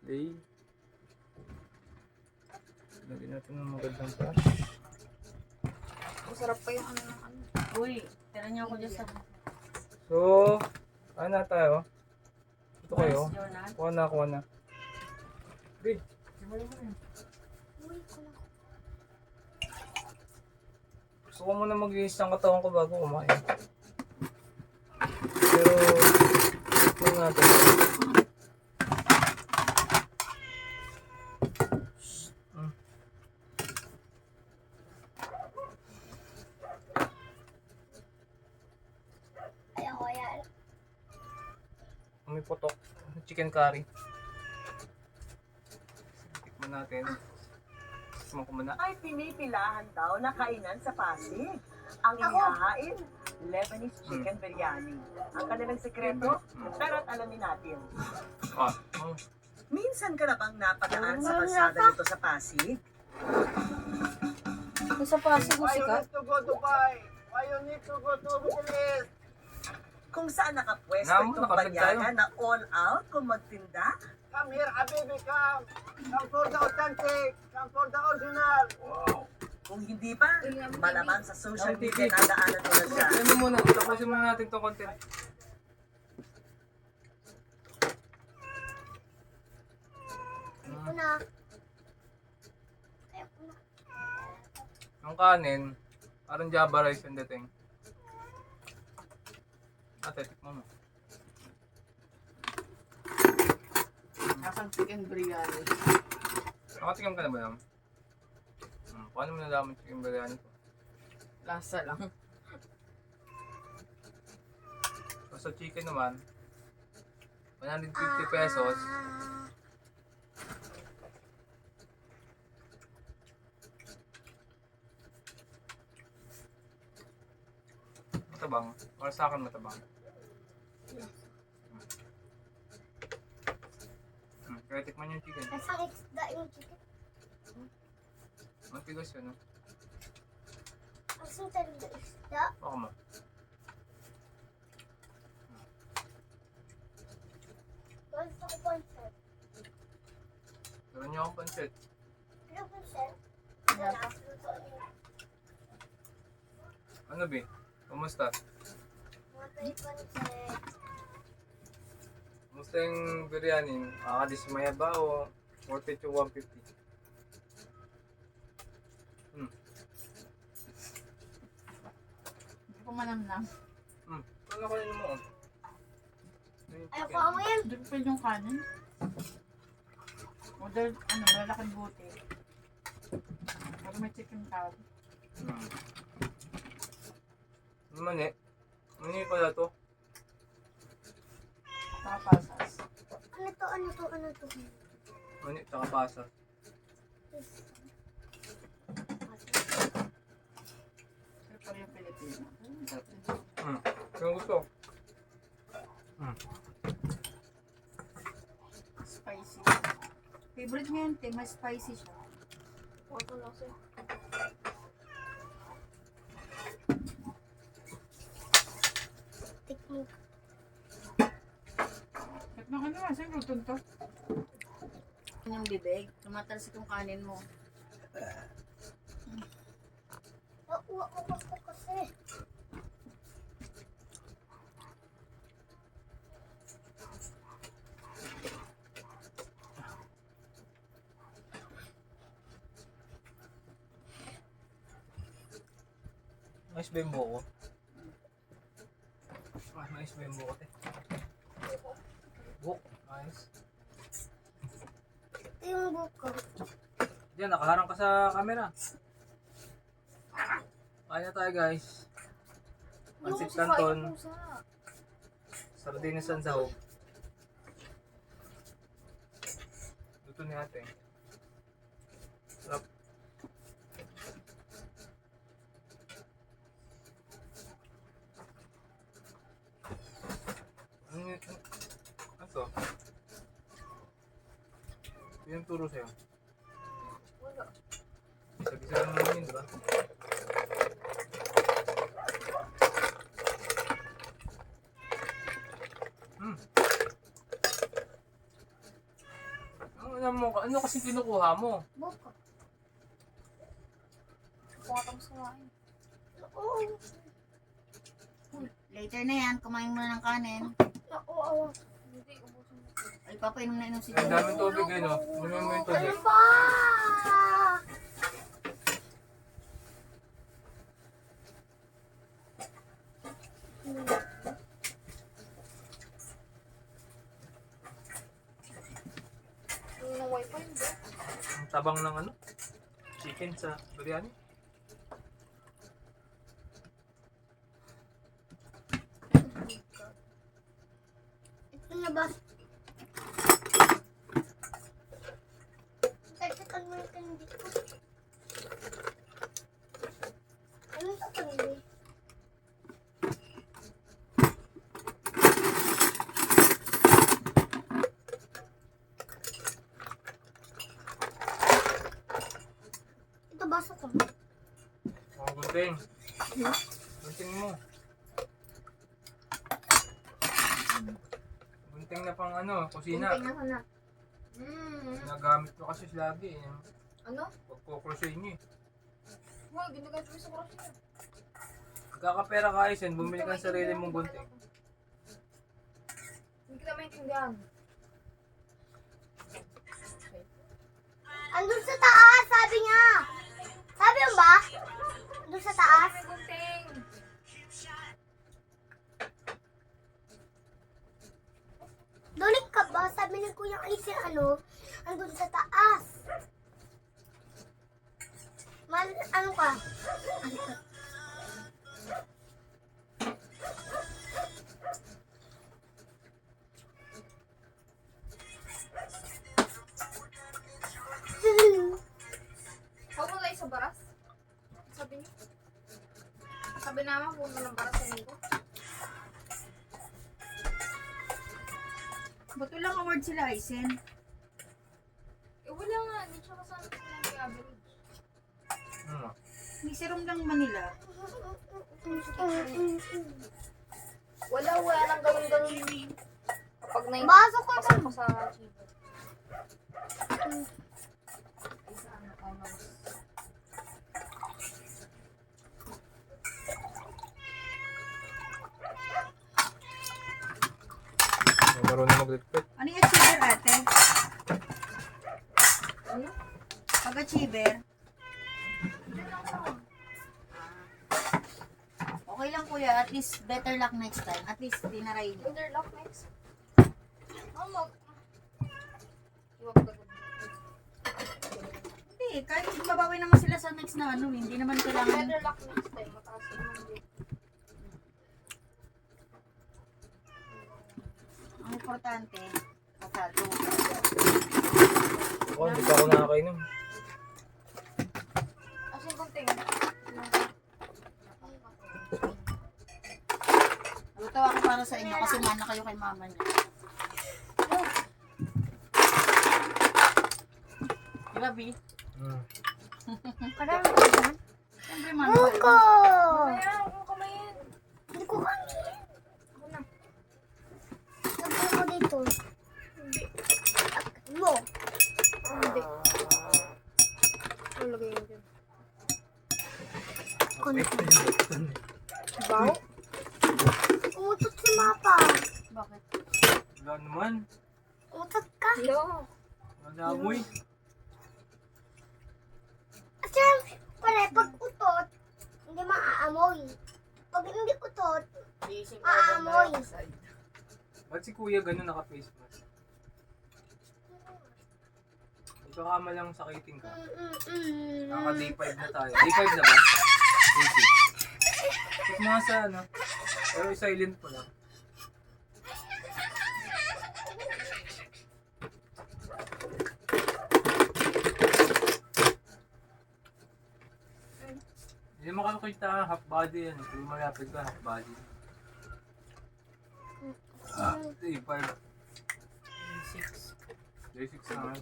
Okay. Lagyan natin ng magandang flash. Masarap pa yung ano ng ano. Uy, tira niyo ako dyan sa... So, ano na tayo? Ito kayo. Jonah. Kuha na. Okay. Simula mo na. Uy, kulang. Gusto ko muna mag-iis ng katawan ko bago kumain. Pero, ito natin. Ayoko yan. May putok. Chicken curry. Tikman natin. Tikman ko muna. Ay pinipilahan daw na kainan sa Pasig. Ang inihahain, Lebanese chicken biryani. Ang kanilang sekreto, tara't alamin natin. Ah, oh. Minsan ka na bang napadaan sa kalsada nito sa Pasig? Sa Pasig mo sikat? to go to Dubai? Why you need to go to Middle East? Kung saan nakapwesto Namu, itong nakapit tayo. banyaga na all out kung magtinda? Come here, Habibi, come. Come for the authentic. Come for the original. Kung hindi pa, malamang sa social Ang media TV. nadaanan mo na siya. Ano muna, tapusin muna natin itong content. Ayoko na. Ayoko na. Ang kanin, parang Java rice yung dating. Ate, tikman mo. Nakang chicken biryani. Nakatikam ka na ba yan? Paano mo nalaman chicken biryani ko? Lasa lang. So, sa chicken naman, 150 pesos. Matabang. Para sa akin matabang. Kaya tikman yung chicken. Nasa isda yung chicken. Matigas yun, no? Asan talaga isda? Baka mo. Gusto ko pancit. Meron niyo akong pancit. Ano pancit? Ano, Bi? Kumusta? Matay pancit. Kumusta yung biryani? Makakadismaya ba o 40 to 150? Hindi ko manamnam. Ano ko yun mo? Ayoko mo yan. Hindi ko pwede yung kanin. Order, ano, malalaking buti. Pero may chicken curry. Mani. Mani pala to. Tapasas. Ano to? Ano to? Ano to? Mani, tsaka pasa. Pero pa yung Pilipino. Sarap din. Yung gusto. Spicy. Favorite nga yun, te. Mas spicy siya. Wala lang siya. Tikman. At na ano, saan luton to? Yung bibig, tumatalsik yung kanin mo. Uwa ko kasi. Nice ba yung buko? Nice ba yung buko, te? Buko. Nice. Ito yung buko. Diyan, nakaharang ka sa camera. Kain na tayo, guys. Pancit canton. Sardinas sansaw. Luto ni ate. Sarap. Ano to? Ito yung turo sa'yo. Wala. Isa-isa lang naman yun, diba? Ano kasi kinukuha mo? Buko. Pumatang sa kain. Oo. Later na yan, kumain muna ng kanin. Oo. Hindi, ubusin mo. Ay, papainom na inom si Ang Joey. daming tubig eh, no? Inumin mo yung Ano tubig. pa? Yung wifi, hindi. Ang tabang ng ano? Chicken sa biryani. Ito na ba? Tagtagan mo yung kandi ko. Ano sa kandi? Ito baso ko. Oh, gunting. Gunting mo. Gunting na pang ano, kusina. Tingnan ko na. Nagamit ko kasi lagi eh. Ano? Pagkukrochet niyo eh. Hoy, ginagamit mo sa crochet. Magkakapera ka Aisen, bumili ka ng sarili mong gunting. Hindi kita maintindihan. Andun sa taas, sabi niya. Sabi mo ba? Andun sa taas. Dolik ka ba? Sabi ni Kuya Aisen, andun sa taas. Ano ka? Huwag mo tayo sa baras. Sabi niyo. Sabi naman, huwag mo ng baras sa linggo. Ba't walang award sila, Aisen? Eh, wala nga. Hindi siya kasama sa ng average. Ano? May serum lang Manila. Wala nang ganun-ganun. Kapag Baso ko pasok ko sa chibo. Isa ano, almost. May marunong mag-liquid. Ano yung achiever, ate? Ano? Pag-achiever? Okay lang kuya, at least better luck next time. At least dinaray niyo. Interlock next. Mag... Iwag ka dun. Hindi, kahit babawi naman sila sa next na ano, hindi naman kailangan. Better luck next time. Mataas naman din. Ang importante, pasado. Oh, hindi pa ako nakakainom. Asin kunting. Luto ako para sa inyo kasi mana kayo kay mama niya. Diba, B? Karami ko yan. Siyempre, mama. Buko! Kaya, huwag mo kamayin. Hindi ko kami. Ako na. Sabi mo dito. Mo. Hindi. Lalagay yun dyan. Baw? Umutot si Mapa. Bakit? Wala naman. Umutot ka. Hello. Wala amoy. At syempre, pag utot, hindi maaamoy. Pag hindi utot, aamoy. Ba't si kuya ganun naka-face mask? Ikaw kama lang sakitin ka. Naka day 5 na tayo. Day 5 na ba? Day 6. Check mo nga sa ano. Pero silent po lang. Hindi makakita half body yan. Kung malapit ka half body. Day 5. Day 6. Day 6 na nga.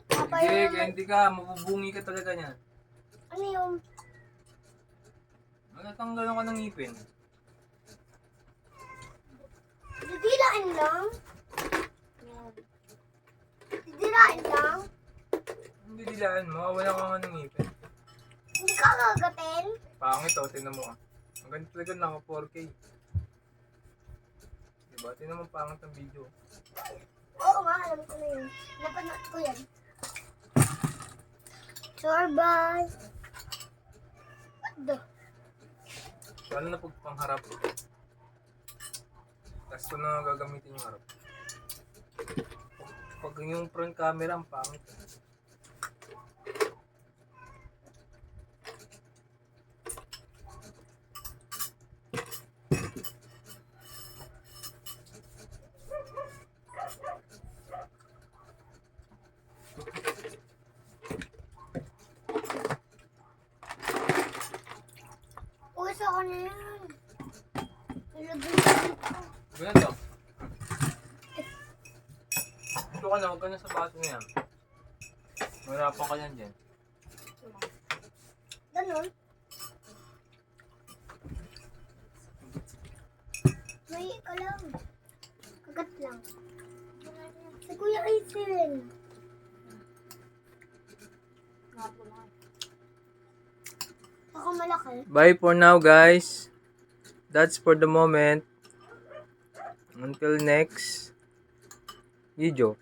Papa Sige, yung... kaya hindi ka. Mabubungi ka talaga niyan. Ano yung... Natanggalan ka ng ngipin. Didilain lang. Didilain lang. Hindi dilaan mo, wala ka nga ng ngipin. Hindi ka gagatin. Pangit oh, tinan mo ah. Ang ganda talaga naka 4K. Diba? Tinan mo pangit ang video. Oo nga, alam ko na yun. Napanood ko yan. Sorbay. What the? Lalo na pag pangharap. Tapos ko na gagamitin yung harap. Pag yung front camera, ang pangit. Uso ko na yan. Ilagay ko dito. Ganito. Ito ka na, huwag ka na sa baso na yan. Mahirapan ka yan dyan. Ganon. May ka lang. Kagat lang. Si Kuya Aizen. Ako malaki. Bye for now, guys. That's for the moment. Until next video.